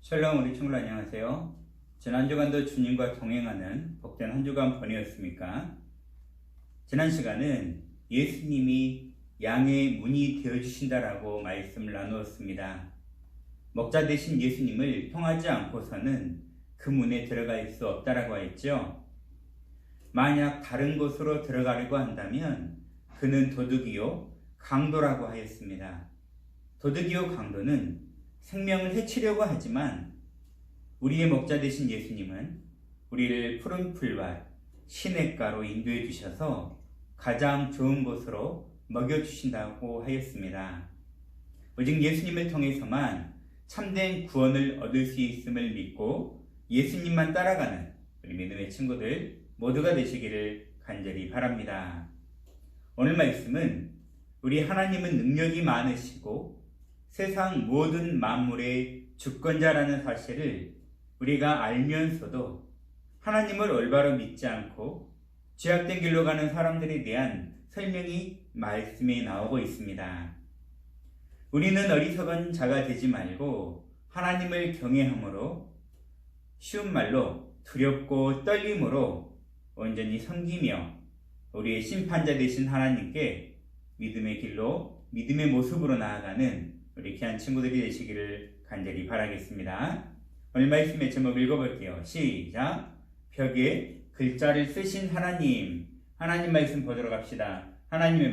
샬롬 우리 친구들 안녕하세요. 지난 주간도 주님과 동행하는 복된 한 주간 보내었습니까? 지난 시간은 예수님이 양의 문이 되어주신다라고 말씀을 나누었습니다. 목자 되신 예수님을 통하지 않고서는 그 문에 들어갈 수 없다라고 했죠. 만약 다른 곳으로 들어가려고 한다면 그는 도둑이요 강도라고 하였습니다. 도둑이요 강도는 생명을 해치려고 하지만 우리의 목자 되신 예수님은 우리를 푸른 풀밭 시냇가로 인도해 주셔서 가장 좋은 곳으로 먹여주신다고 하였습니다. 오직 예수님을 통해서만 참된 구원을 얻을 수 있음을 믿고 예수님만 따라가는 우리 믿음의 친구들 모두가 되시기를 간절히 바랍니다. 오늘 말씀은 우리 하나님은 능력이 많으시고 세상 모든 만물의 주권자라는 사실을 우리가 알면서도 하나님을 올바로 믿지 않고 죄악된 길로 가는 사람들에 대한 설명이 말씀에 나오고 있습니다. 우리는 어리석은 자가 되지 말고 하나님을 경외함으로 쉬운 말로 두렵고 떨림으로 온전히 섬기며 우리의 심판자 되신 하나님께 믿음의 길로 믿음의 모습으로 나아가는 우리 귀한 친구들이 되시기를 간절히 바라겠습니다. 오늘 말씀의 제목 읽어볼게요. 시작! 벽에 글자를 쓰신 하나님. 하나님 말씀 보도록 합시다. 하나님의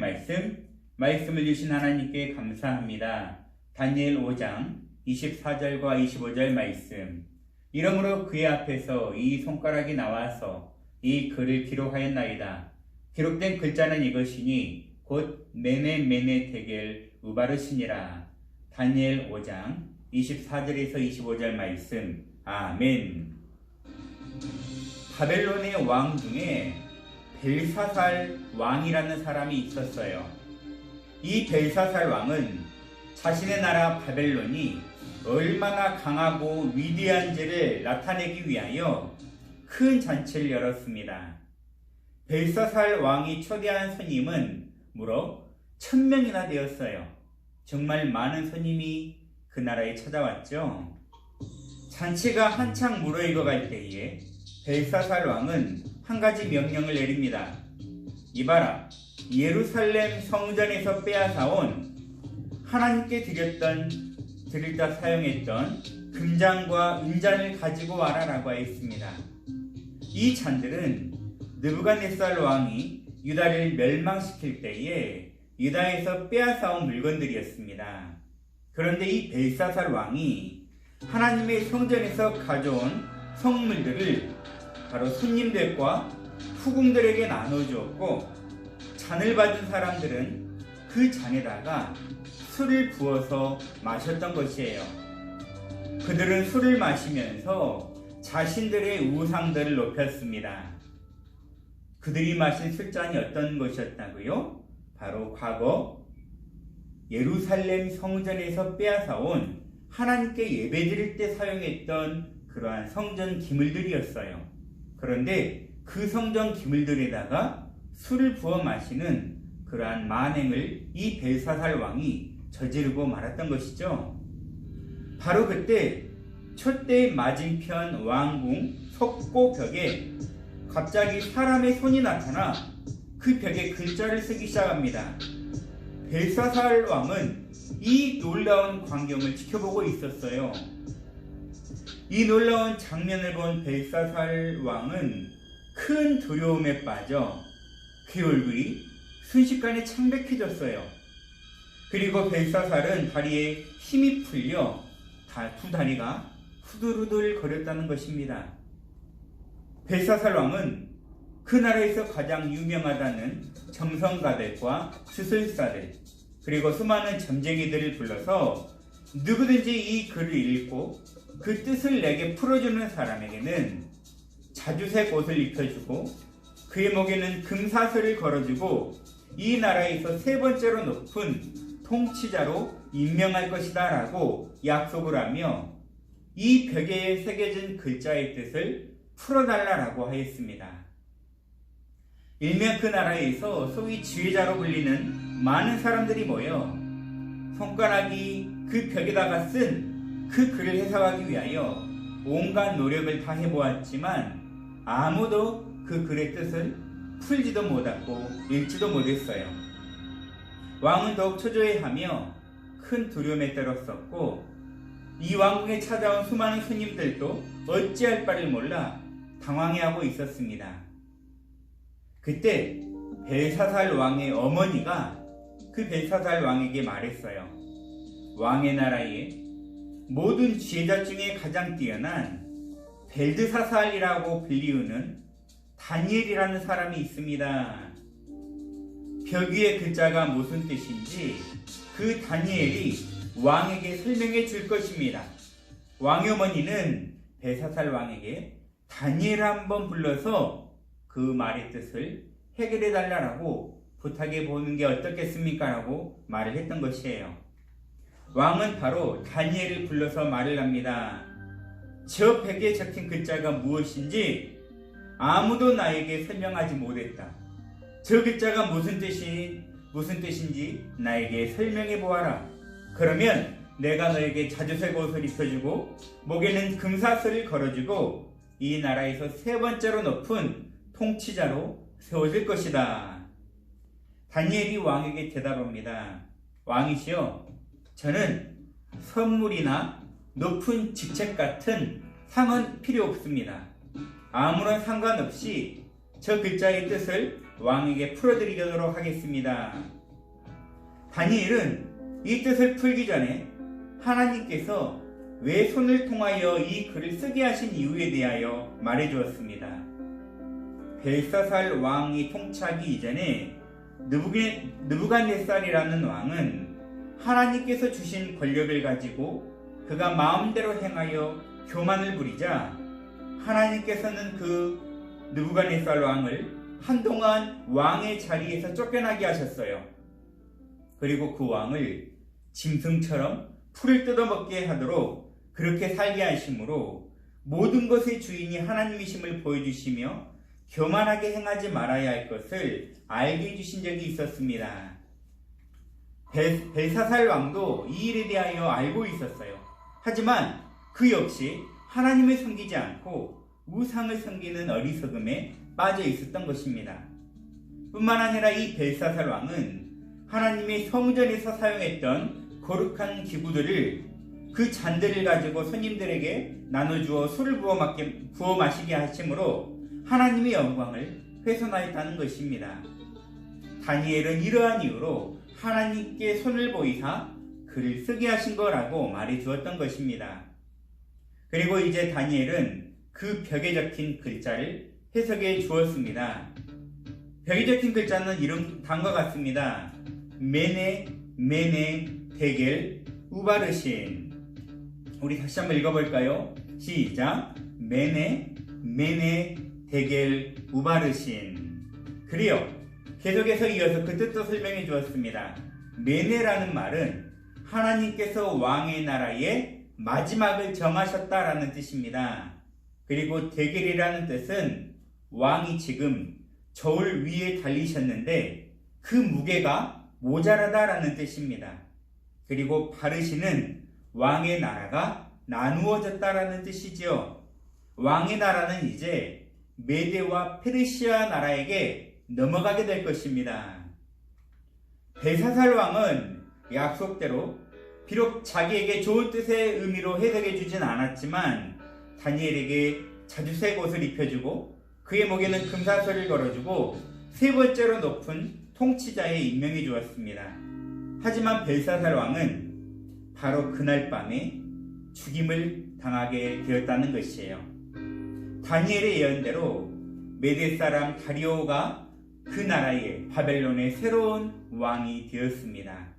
말씀을 주신 하나님께 감사합니다. 다니엘 5장 24절과 25절 말씀. 이러므로 그의 앞에서 이 손가락이 나와서 이 글을 기록하였나이다. 기록된 글자는 이것이니 곧 메네 테겔 우바르시니라. 다니엘 5장 24절에서 25절 말씀. 아멘. 바벨론의 왕 중에 벨사살 왕이라는 사람이 있었어요. 이 벨사살 왕은 자신의 나라 바벨론이 얼마나 강하고 위대한지를 나타내기 위하여 큰 잔치를 열었습니다. 벨사살 왕이 초대한 손님은 무려 1000명이나 되었어요. 정말 많은 손님이 그 나라에 찾아왔죠. 잔치가 한창 무르익어갈 때에 벨사살 왕은 한 가지 명령을 내립니다. 이봐라, 예루살렘 성전에서 빼앗아온 하나님께 드리다 사용했던 금잔과 은잔을 가지고 와라라고 했습니다. 이 잔들은 느부갓네살 왕이 유다를 멸망시킬 때에 유다에서 빼앗아온 물건들이었습니다. 그런데 이 벨사살 왕이 하나님의 성전에서 가져온 성물들을 바로 손님들과 후궁들에게 나눠주었고, 잔을 받은 사람들은 그 잔에다가 술을 부어서 마셨던 것이에요. 그들은 술을 마시면서 자신들의 우상들을 높였습니다. 그들이 마신 술잔이 어떤 것이었다고요? 바로 과거 예루살렘 성전에서 빼앗아온 하나님께 예배드릴 때 사용했던 그러한 성전 기물들이었어요. 그런데 그 성전 기물들에다가 술을 부어 마시는 그러한 만행을 이 벨사살 왕이 저지르고 말았던 것이죠. 바로 그때 촛대의 맞은편 왕궁 석고벽에 갑자기 사람의 손이 나타나 그 벽에 글자를 쓰기 시작합니다. 벨사살 왕은 이 놀라운 광경을 지켜보고 있었어요. 이 놀라운 장면을 본 벨사살 왕은 큰 두려움에 빠져 그 얼굴이 순식간에 창백해졌어요. 그리고 벨사살은 다리에 힘이 풀려 두 다리가 후들후들 거렸다는 것입니다. 벨사살 왕은 그 나라에서 가장 유명하다는 점성가들과 주술사들 그리고 수많은 점쟁이들을 불러서 누구든지 이 글을 읽고 그 뜻을 내게 풀어주는 사람에게는 자주색 옷을 입혀주고 그의 목에는 금사슬을 걸어주고 이 나라에서 세 번째로 높은 통치자로 임명할 것이다 라고 약속을 하며 이 벽에 새겨진 글자의 뜻을 풀어달라고 하였습니다. 일명 그 나라에서 소위 지휘자로 불리는 많은 사람들이 모여 손가락이 그 벽에다가 쓴 그 글을 해석하기 위하여 온갖 노력을 다 해보았지만 아무도 그 글의 뜻을 풀지도 못했고 읽지도 못했어요. 왕은 더욱 초조해하며 큰 두려움에 떨었었고 이 왕궁에 찾아온 수많은 손님들도 어찌할 바를 몰라 당황해하고 있었습니다. 그때 벨사살 왕의 어머니가 그 벨사살 왕에게 말했어요. 왕의 나라에 모든 지혜자 중에 가장 뛰어난 벨드사살이라고 불리우는 다니엘이라는 사람이 있습니다. 벽 위의 글자가 무슨 뜻인지 그 다니엘이 왕에게 설명해 줄 것입니다. 왕의 어머니는 벨사살 왕에게 다니엘을 한번 불러서 그 말의 뜻을 해결해 달라고 부탁해 보는 게 어떻겠습니까? 라고 말을 했던 것이에요. 왕은 바로 다니엘을 불러서 말을 합니다. 저 벽에 적힌 글자가 무엇인지 아무도 나에게 설명하지 못했다. 저 글자가 무슨 뜻인지 나에게 설명해 보아라. 그러면 내가 너에게 자주색 옷을 입혀주고 목에는 금사슬을 걸어주고 이 나라에서 세 번째로 높은 통치자로 세워질 것이다. 다니엘이 왕에게 대답합니다. 왕이시여, 저는 선물이나 높은 직책 같은 상은 필요 없습니다. 아무런 상관없이 저 글자의 뜻을 왕에게 풀어드리도록 하겠습니다. 다니엘은 이 뜻을 풀기 전에 하나님께서 왜 손을 통하여 이 글을 쓰게 하신 이유에 대하여 말해주었습니다. 벨사살 왕이 통치하기 이전에 느부갓네살이라는 왕은 하나님께서 주신 권력을 가지고 그가 마음대로 행하여 교만을 부리자 하나님께서는 그 느부갓네살 왕을 한동안 왕의 자리에서 쫓겨나게 하셨어요. 그리고 그 왕을 짐승처럼 풀을 뜯어먹게 하도록 그렇게 살게 하심으로 모든 것의 주인이 하나님이심을 보여주시며 교만하게 행하지 말아야 할 것을 알게 해주신 적이 있었습니다. 벨사살 왕도 이 일에 대하여 알고 있었어요. 하지만 그 역시 하나님을 섬기지 않고 우상을 섬기는 어리석음에 빠져 있었던 것입니다. 뿐만 아니라 이 벨사살 왕은 하나님의 성전에서 사용했던 거룩한 기구들을 그 잔들을 가지고 손님들에게 나눠주어 술을 부어 마시게 하심으로 하나님의 영광을 훼손하였다는 것입니다. 다니엘은 이러한 이유로 하나님께 손을 보이사 글을 쓰게 하신 거라고 말해 주었던 것입니다. 그리고 이제 다니엘은 그 벽에 적힌 글자를 해석해 주었습니다. 벽에 적힌 글자는 이런 단과 같습니다. 메네, 데겔, 우바르신. 우리 다시 한번 읽어볼까요? 시작. 메네, 데겔, 우바르신. 그래요. 계속해서 이어서 그 뜻도 설명해 주었습니다. 메네라는 말은 하나님께서 왕의 나라의 마지막을 정하셨다라는 뜻입니다. 그리고 데겔이라는 뜻은 왕이 지금 저울 위에 달리셨는데 그 무게가 모자라다라는 뜻입니다. 그리고 바르시는 왕의 나라가 나누어졌다라는 뜻이지요. 왕의 나라는 이제 메데와 페르시아 나라에게 넘어가게 될 것입니다. 벨사살 왕은 약속대로 비록 자기에게 좋은 뜻의 의미로 해석해 주진 않았지만 다니엘에게 자주색 옷을 입혀주고 그의 목에는 금사슬을 걸어주고 세 번째로 높은 통치자에 임명해 주었습니다. 하지만 벨사살 왕은 바로 그날 밤에 죽임을 당하게 되었다는 것이에요. 다니엘의 예언대로 메대 사람 다리오가 그 나라의 바벨론의 새로운 왕이 되었습니다.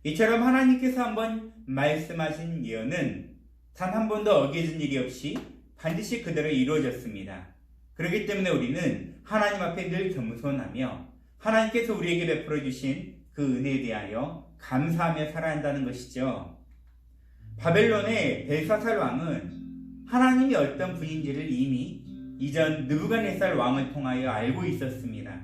이처럼 하나님께서 한번 말씀하신 예언은 단 한 번도 어겨진 일이 없이 반드시 그대로 이루어졌습니다. 그렇기 때문에 우리는 하나님 앞에 늘 겸손하며 하나님께서 우리에게 베풀어 주신 그 은혜에 대하여 감사하며 살아야 한다는 것이죠. 바벨론의 벨사살 왕은 하나님이 어떤 분인지를 이미 이전 느부갓네살 왕을 통하여 알고 있었습니다.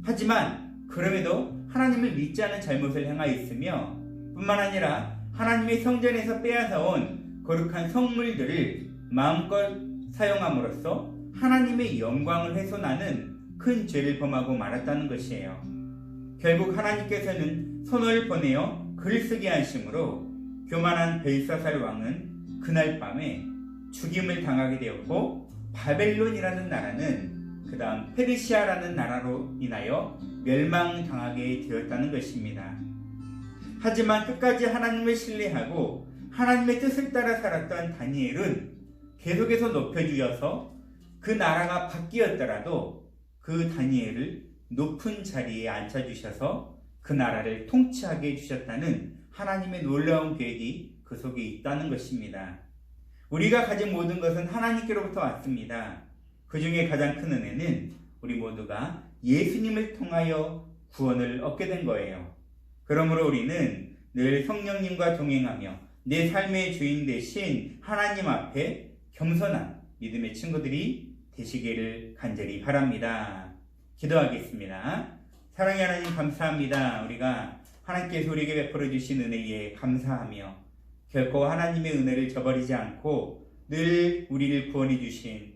하지만 그럼에도 하나님을 믿지 않은 잘못을 행하였으며 뿐만 아니라 하나님의 성전에서 빼앗아온 거룩한 성물들을 마음껏 사용함으로써 하나님의 영광을 훼손하는 큰 죄를 범하고 말았다는 것이에요. 결국 하나님께서는 선을 보내어 글을 쓰게 하심으로 교만한 벨사살 왕은 그날 밤에 죽임을 당하게 되었고, 바벨론이라는 나라는 그 다음 페르시아라는 나라로 인하여 멸망당하게 되었다는 것입니다. 하지만 끝까지 하나님을 신뢰하고 하나님의 뜻을 따라 살았던 다니엘은 계속해서 높여주셔서 그 나라가 바뀌었더라도 그 다니엘을 높은 자리에 앉혀주셔서 그 나라를 통치하게 해주셨다는 하나님의 놀라운 계획이 그 속에 있다는 것입니다. 우리가 가진 모든 것은 하나님께로부터 왔습니다. 그 중에 가장 큰 은혜는 우리 모두가 예수님을 통하여 구원을 얻게 된 거예요. 그러므로 우리는 늘 성령님과 동행하며 내 삶의 주인 되신 하나님 앞에 겸손한 믿음의 친구들이 되시기를 간절히 바랍니다. 기도하겠습니다. 사랑의 하나님, 감사합니다. 우리가 하나님께서 우리에게 베풀어 주신 은혜에 감사하며 결코 하나님의 은혜를 저버리지 않고 늘 우리를 구원해 주신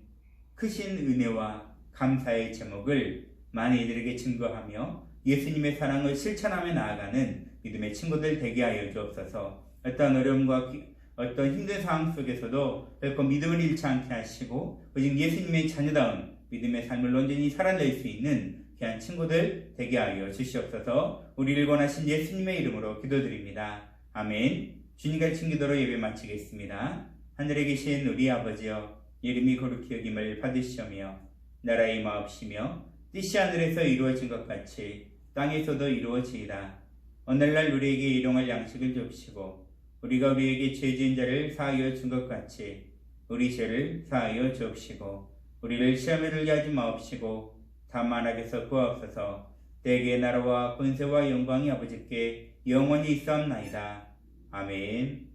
크신 은혜와 감사의 제목을 많은 이들에게 증거하며 예수님의 사랑을 실천하며 나아가는 믿음의 친구들 되게 하여 주옵소서. 어떤 어려움과 어떤 힘든 상황 속에서도 결코 믿음을 잃지 않게 하시고 오직 예수님의 자녀다운 믿음의 삶을 온전히 살아낼 수 있는 귀한 친구들 되게 하여 주시옵소서. 우리를 원하신 예수님의 이름으로 기도드립니다. 아멘. 주님 가르친 기도로 예배 마치겠습니다. 하늘에 계신 우리 아버지여, 이름이 거룩히 여김을 받으시오며 나라의 마옵시며 뜻이 하늘에서 이루어진 것 같이 땅에서도 이루어지이다. 오늘날 우리에게 일용할 양식을 줍시고 우리가 우리에게 죄 지은 자를 사하여 준 것 같이 우리 죄를 사하여 주옵시고 우리를 시험에 들게 하지 마옵시고 다만 악에서 구하옵소서. 대개의 나라와 권세와 영광이 아버지께 영원히 있사옵나이다. 아멘.